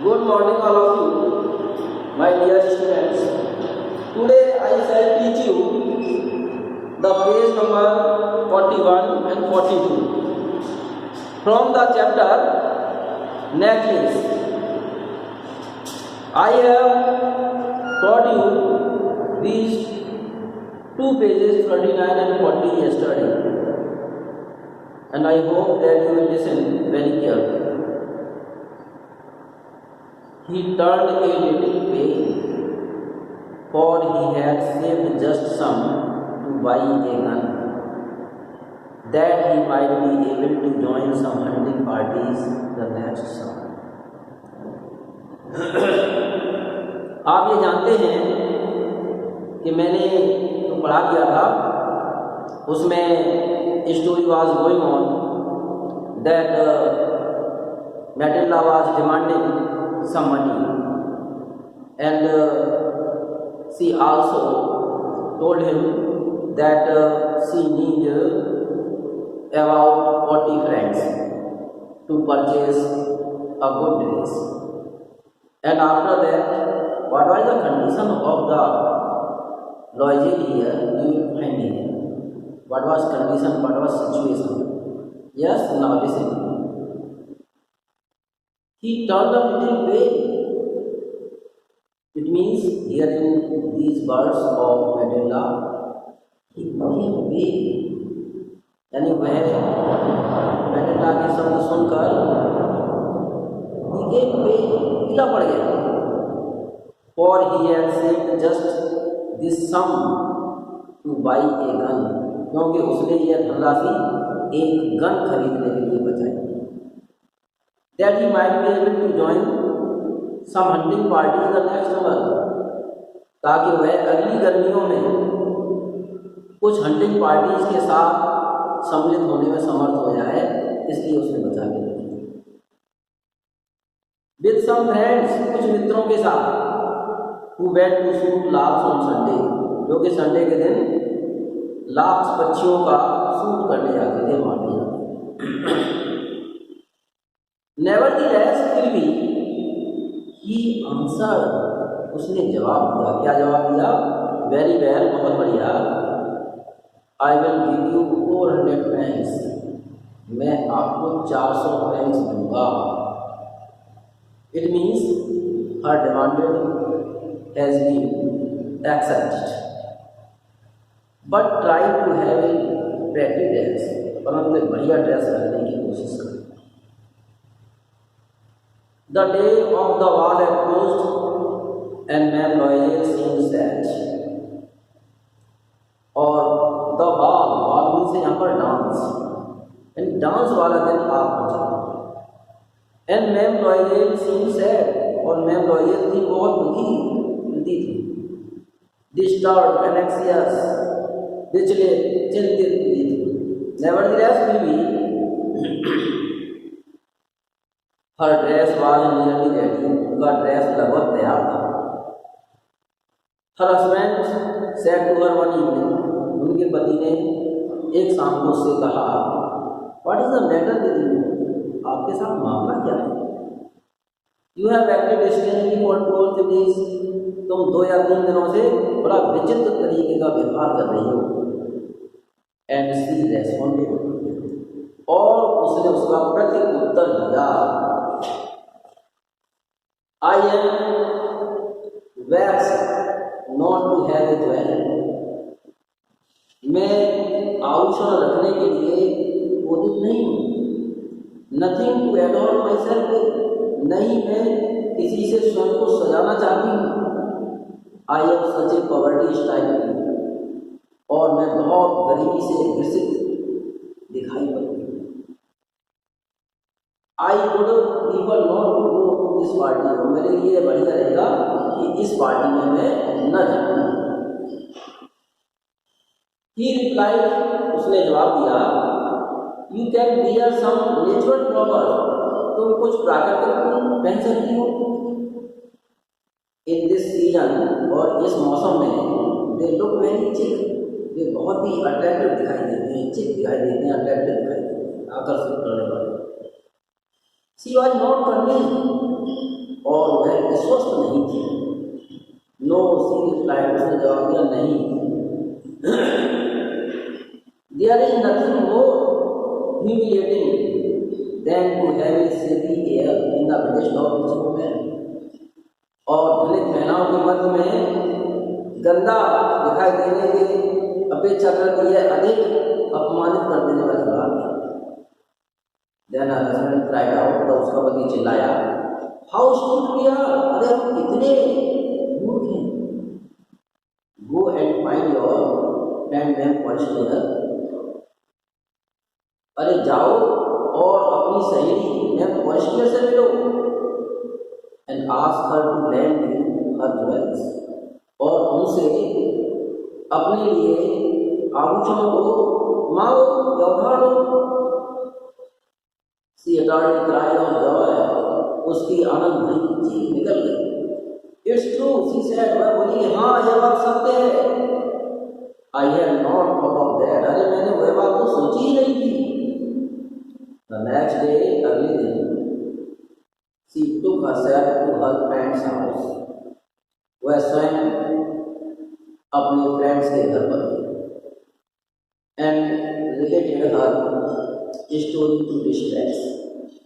Good morning, all of you, my dear students. Today I shall teach you the page number 41 and 42 from the chapter necklace. I have taught you these two pages 39 and 40 yesterday, and I hope that you will listen very carefully. He turned a little pale, for he had saved just some to buy a gun, that he might be able to join some hunting parties the next summer. आप ये जानते हैं कि मैंने जो पढ़ा दिया था उसमें story was going on that Matilda was demanding some money, and she also told him that she need about 40 francs to purchase a good dress. And after that, what was the condition of the loyalty here? You will find here. What was condition? What was situation? Yes, now listen. He turned a little pale. It means here in these words of Matilda, he became pale. यानी वह Matilda के शब्द सुनकर he became pale, पीला पड़ गया. For he had saved just this sum to buy a gun, क्योंकि उसने यह धनराशि एक गन खरीदने के लिए बचाई. That he might be able to join some hunting party in the next summer, ताकि वह अगली गर्मियों में कुछ हंटिंग पार्टीज के साथ सम्मिलित होने में समर्थ हो जाए, इसलिए उसने बचा के रखी. With some friends, कुछ मित्रों के साथ, who went to shoot larks on Sunday, जो कि संडे के दिन लार्क्स पक्षियों का शूट करने जाते थे, मारने जाते थे. Nevertheless, फिर भी he answered, उसने जवाब दिया. क्या जवाब दिया? Very well, बहुत बढ़िया. I will give you 400 francs. मैं आपको 400 फ्रैंक्स दूंगा. It means her demand has been accepted. But try to have a pretty dress. परंतु एक बढ़िया ड्रेस रखने की कोशिश करें. The day of the ball approached, and Ma'am Loyal seemed sad. और the ball means यहाँ पर डांस, and डांस वाला दिन आ पहुँचा. And Ma'am Loyal seemed sad, और Ma'am Loyal थी बहुत दुखी थी, disturbed, anxious, विचलित, चिंतित थी. Nevertheless, फिर भी her dress was nearly ready. उनका ड्रेस लगभग तैयार था. Her husband said to her one evening. उनके पति ने एक शाम को उससे कहा, What is the matter with you? आपके साथ मामला क्या है? You have acted strangely for 2 or 3 days. तुम 2 या 3 दिनों से बड़ा विचित्र तरीके का व्यवहार कर रही हो. And she responded. और उसने उसका प्रत्युत्तर दिया. I am vexed not to have a jewelry. मैं आभूषण रखने के लिए उदित नहीं हूँ. Nothing to adorn myself with. नहीं मैं किसी से स्वयं को सजाना चाहती हूँ. I am such a poverty stricken. और मैं बहुत गरीबी से ग्रसित दिखाई पड़ती हूँ. I would prefer not to go to this party. मेरे लिए बढ़िया रहेगा कि इस पार्टी में मैं न जाऊँ. He replied, उसने जवाब दिया, You can wear some natural clothes. तुम कुछ प्राकृतिक पहन सकती हो. In this season, और इस मौसम में they look very chic. वे बहुत ही अट्रैक्टिव दिखाई देते हैं, चिक दिखाई देते हैं, अट्रैक्टिव दिखाई देते हैं, आकर्षित करने वाले. शी वॉज नॉट कन्विंस्ड, और वह विश्वस्त नहीं थी। नो, शी रिप्लाइड, उसने जवाब दिया नहीं। There is nothing more humiliating than to have a city air in the British of women. और दलित महिलाओं के मध्य में गंदा दिखाई देने के अपेक्षा करती है अधिक अपमानित कर देने वाली बात है। Then her husband cried out, तो उसका पति चिल्लाया, हाउ स्टूपिड वी आर, अरे हम कितने मूर्ख हैं। Go and find your friend ma'am Forestier, अरे जाओ और अपनी सहेली मैम पॉलिस्टियर से मिलो, and ask her to lend you her jewels, और उनसे अपने लिए आभूषणों को मांगो या उधार लो। She uttered cry of joy, उसकी आनंद भरी चीख निकल गई। इट्स ट्रू, सी सेड, वह बोली, हाँ यह बात सत्य है। I have not thought of that, अरे मैंने वह बात तो सोची ही नहीं थी। द नेक्स्ट डे, अगले दिन, she took herself to her friend's house, वह स्वयं अपने फ्रेंड्स के घर पर गई, and related her story to distress,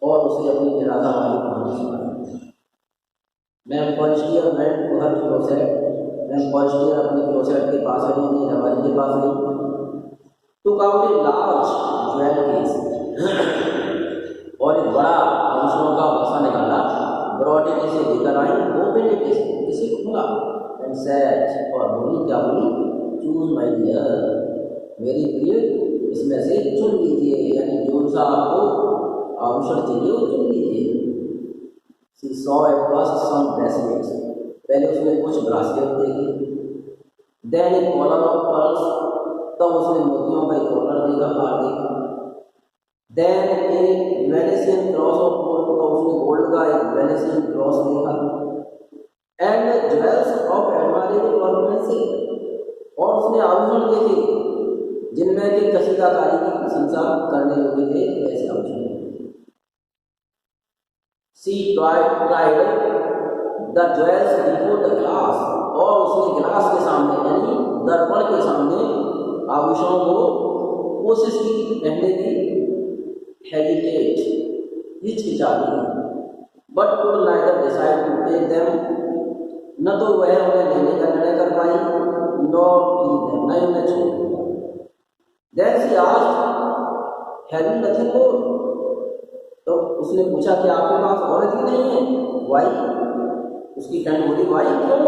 और उसे अपनी निराशा वाली कहानी सुनाई। Ma'am Forestier went to her closet, ma'am Forestier अपने क्लोसेट के पास आई, अपनी अलमारी के पास गई। Took out a large jewel case, और एक बड़ा आभूषणों का बक्सा निकाला। ब्रॉड इट, इसे लेकर आई। ओपन इट, इसे खुला। एंड सेड, और बोली, क्या बोली, चूज माय डियर, मेरी प्रिय इसमें से चुन लीजिए, यानी जो सा आपको आभूषण चाहिए वो चुन लीजिए। She saw at first some bracelets, पहले उसने कुछ ब्रासलेट देखे। Then a collar of pearls, तब उसने मोतियों का एक कॉलर देखा, हार देखा। Then a Venetian cross of gold, तो उसने गोल्ड का एक वेनेसियन क्रॉस देखा। And jewels of admirable workmanship, और उसने आभूषण देखे जिनमें की कशीदाकारी की प्रशंसा करने योग्य थे, ऐसे आभूषण। She tried the jewels before the glass, और उसने ग्लास के सामने यानी दर्पण के सामने आभूषणों को कोशिश की पहनने की। हेजिटेट, हिचकिचाती, but could neither decide to take them, न तो वह उन्हें लेने का निर्णय कर पाई, नॉर लीव देम, न उन्हें छोड़। Then she asked, have you nothing more, तो उसने पूछा कि आपके पास और अधिक नहीं है। वाई, उसकी फ्रेंड बोली, वाई, क्यों।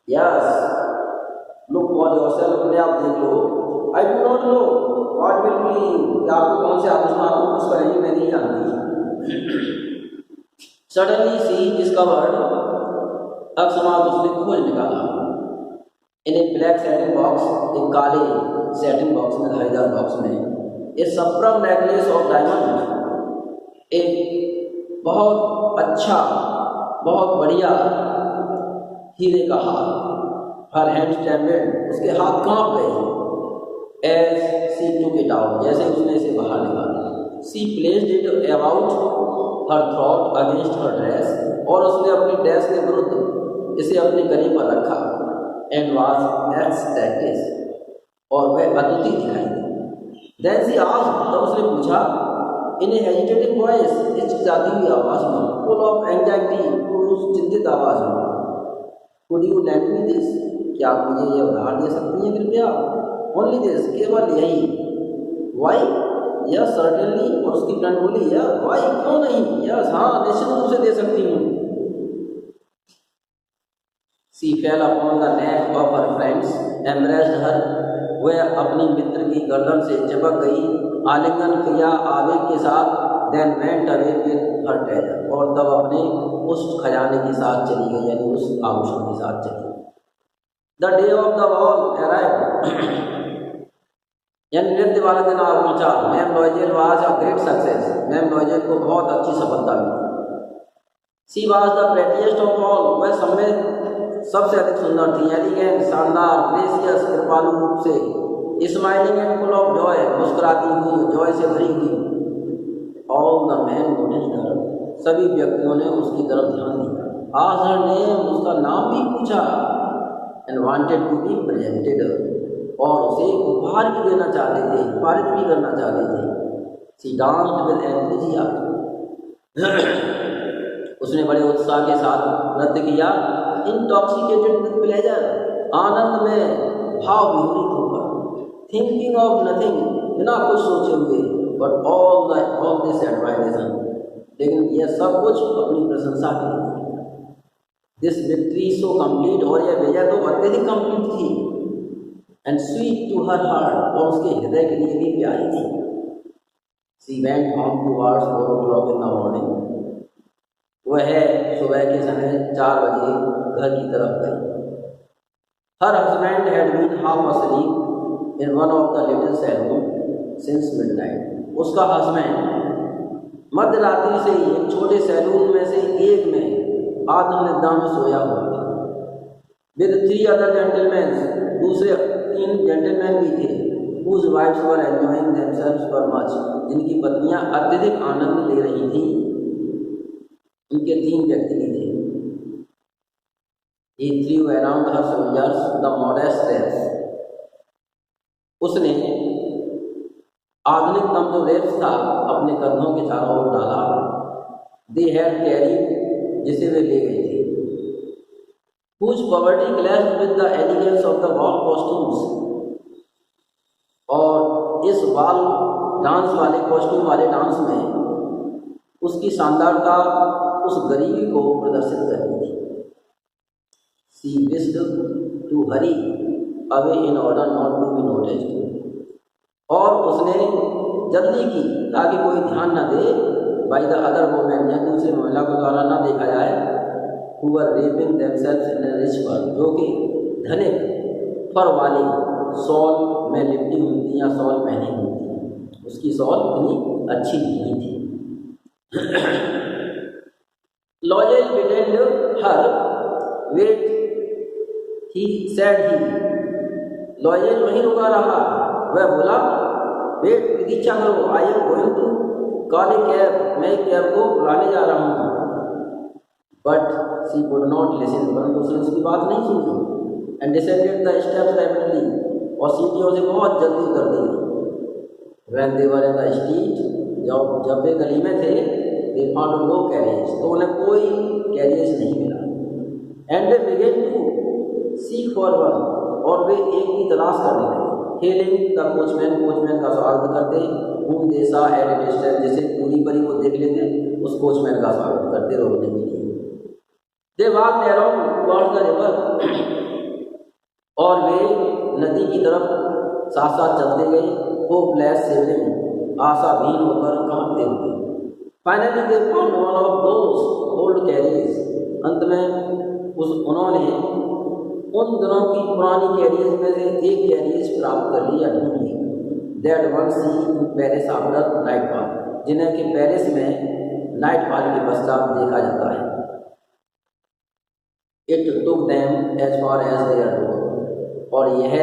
यस, लुक फॉर योरसेल्फ, अपने आप देख लो। I do not know what will be you, कि आपको कौन से आभूषण आपको खुश करेंगे, मैं नहीं जानती। सडनली शी डिस्कवर्ड, अकस्मात उसने खोज निकाला, इन ए ब्लैक सैटिन बॉक्स, एक काले सैटिन बॉक्स में, धारीदार बॉक्स में, ए सप्रम नेकलेस ऑफ डायमंड, एक बहुत अच्छा बहुत बढ़िया हीरे का हार। हर हैंड ट्रेम्बल्ड, उसके हाथ कांप गए। As she took it out, जैसे उसने इसे बाहर निकाला। She placed it about her throat against her dress, और उसने अपनी ड्रेस के विरुद्ध इसे अपने गले पर रखा। एंड वाज एक्सटैटिस, और वह अद्वितीय दिखाई दी। देन सी आस्क्ड, तब उसने पूछा, इन ए हेजिटेटिंग वॉइस, हिचकिचाती हुई आवाज में, फुल ऑफ एंजाइटी, चिंतित आवाज में, could you lend me this, क्या आप मुझे ये उधार दे सकती हैं कृपया। ओनली दिस, केवल यही। वाई, यस सर्टेनली, और उसकी फ्रेंड बोली, यस वाई, क्यों नहीं, यस हाँ, निश्चित रूप से दे सकती हूँ। She fell upon the neck of her friend's, embraced her, वह अपनी मित्र की गर्दन से चिपक गई, आलिंगन किया आवेग के साथ। Then went away with her treasure, और तब अपने उस खजाने के साथ चली गई, यानी उस आभूषण के साथ चली गई। The day of the ball arrived, यानी नृत्य वाला दिन आ पहुंचा। Ma'am Loisel was a great success, ma'am Loisel को बहुत अच्छी सफलता मिली। She was the prettiest of all, वह सब में सबसे अधिक सुंदर थी, एलिगेंट, शानदार, ग्रेसियस, कृपालु रूप से, smiling and full of joy, मुस्कुराती हुई, जॉय से भरी हुई। All the men noticed her. सभी व्यक्तियों ने उसकी तरफ ध्यान दिया. Asked her name, उसका नाम भी पूछा. And wanted to be presented. और उसे उपहार भी देना चाहते थे, पारित भी करना चाहते थे. She danced with enthusiasm. उसने बड़े उत्साह के साथ नृत्य किया. Intoxicated with pleasure. आनंद में भाव विहरित होकर. Thinking of nothing, बिना कुछ सोचे हुए. But all this admiration, लेकिन यह सब कुछ अपनी प्रशंसा के लिए. This victory so complete, और यह विजय तो अत्यधिक complete थी. And sweet to her heart, और उसके हृदय के लिए भी प्यारी थी. She went home towards 4 o'clock in the morning. वह सुबह के समय 4 बजे घर की तरफ गई. Her husband had been half asleep in one of the little saloons since midnight. उसका हस्बैंड मध्य रात्रि से ही एक छोटे सैलून में से एक में आत्म निद्रा में सोया हुआ था. With 3 other gentlemen, दूसरे 3 जेंटलमैन भी थे. Whose wives were enjoying themselves for much, जिनकी पत्नियां अत्यधिक आनंद ले रही थी. उनके 3 व्यक्ति भी थे. He threw around her shoulders the modest dress. उसने आधुनिकतम जो रेप्स था अपने कंधों के चारों ओर डाला. They had carried, जिसे वे ले गए थे. Whose poverty clashed with the elegance of the ball costumes. और इस बाल डांस वाले कॉस्ट्यूम वाले डांस में उसकी शानदारता उस गरीबी को प्रदर्शित कर रही थी. She wished to hurry away in order not to be noticed. और उसने जल्दी की ताकि कोई ध्यान न दे. by the other women, या दूसरे महिला को द्वारा न देखा जाए. who were wrapping themselves in a rich fur, जो कि धनिक फर वाली शॉल में लिपटी हुई थी या शॉल पहनी हुई थी. उसकी शॉल इतनी अच्छी नहीं थी. Loyal detained her. wait, he said he. लॉयल वहीं रुका रहा. वह बोला वेट, प्रतीक्षा करो. I am going to call a cab, मैं कैब को बुलाने जा रहा हूँ. But she would not listen, परंतु उसने उसकी बात नहीं सुनी. And descended the steps rapidly, और सीढ़ियों से बहुत जल्दी उतर दी. When they were in the street, जब वे गली में थे, दे फाउंड नो कैरियर्स, तो उन्हें कोई कैरियर्स नहीं मिला. And they began to seek for one, और वे एक की तलाश करने लगे. हेलिंग द कोचमैन, कोचमैन का स्वागत करते. whom they saw at a distance, जिसे पूरी परी को देख लेते उस कोचमैन का स्वागत करते रोकने के लिए. They walked along towards the river, और वे नदी की तरफ साथ साथ चलते गए. hopeless sailing, आशाहीन होकर कांपते हुए. Finally they found one of those old carriages, अंत में उन्होंने उन दिनों की पुरानी कैरियर्स में से एक कैरियर्स प्राप्त कर ली या ढूंढ ली. That one see in Paris after nightfall, जिन्हें कि पेरिस में नाइटफॉल के पश्चात देखा जाता है. It took them as far as their door, और यह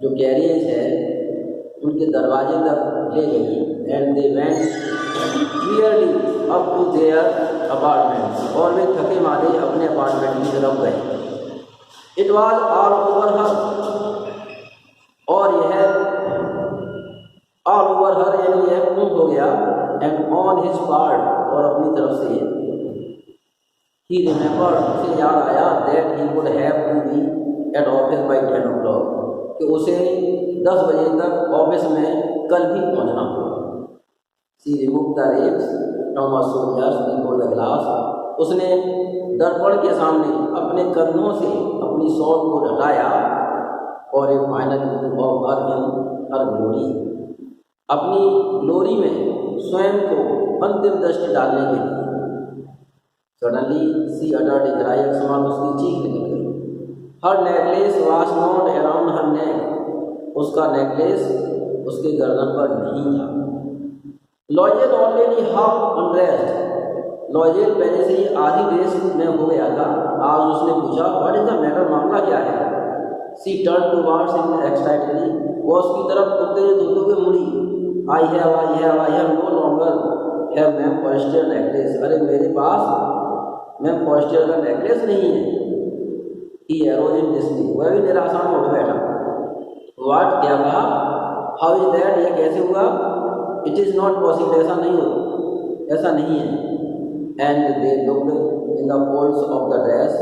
जो कैरियर्स है उनके दरवाजे तक ले गई. And they went clearly up to their apartments, और वे थके मारे अपने अपार्टमेंट की तरफ गए. It was all over her, और यह ऑल ओवर हर यानी यह पूर्ण हो गया. एंड ऑन हिज पार्ट, और अपनी तरफ से ही रिमेंबर्ड, उसे याद आया that he would have to be at office by 10 o'clock, कि उसे 10 बजे तक ऑफिस में कल भी पहुंचना होगा. She remove the wraps from her shoulders before the glass, उसने दर्पण के सामने अपने कंधों से अपनी शॉल को हटाया. और एक फाइनल ऑफ हर ग्लोरी, अपनी ग्लोरी में स्वयं को अंतिम दृष्टि डालने के लिए. Suddenly she uttered a cry, एक समान उसकी चीख निकल गई. Her necklace was not around her neck, उसका नेकलेस उसके गर्दन पर नहीं था. लॉयल ऑलरेडी हाफ अनड्रेस्ड, लॉयल पहले से ही आधी ड्रेस में हो गया था. आज उसने पूछा व्हाट इज द मैटर, मामला क्या है. She turned towards him excitedly, वो उसकी तरफ उत्तेजित होते हुए मुड़ी. I have no longer have ma'am Forestier necklace. अरे मेरे पास मैम फॉरेस्टर का नेकलेस नहीं है। ही एरोज इन डिस्नी, वह भी निराशा में उठ बैठा। व्हाट, क्या कहा? हाउ इज दैट, यह कैसे हुआ? इट इज़ नॉट पॉसिबल, ऐसा नहीं हो, ऐसा नहीं है। And they looked in the folds of the dress,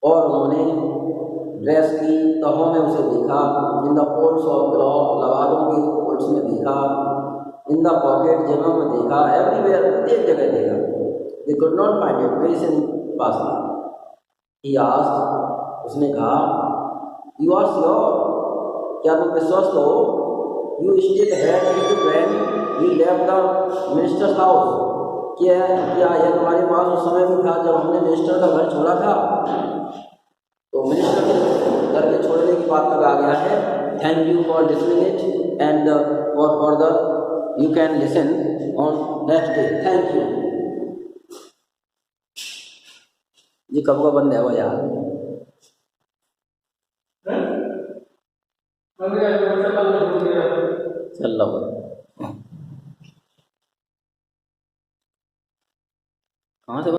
और उन्होंने ड्रेस की तहों में उसे देखा। In the folds of cloth, लबारों की फोल्ड्स में देखा। इन द पॉकेट, जेबों में देखा। एवरीवेयर, प्रत्येक जगह देखा। They could not find it, वे इसे नहीं पा सके। ही आस्क्ड, उसने कहा, यू आर श्योर, क्या तुम विश्वस्त हो? You still had it when we left the minister's house, क्या यह तुम्हारे पास उस समय भी था जब हमने मिनिस्टर का घर छोड़ा था? तो मिनिस्टर के घर के छोड़ने की बात तक आ गया है। Thank you for listening it and for further you can listen on next day. Thank you. ये कब का बंद है वो यार? चल लो कहाँ से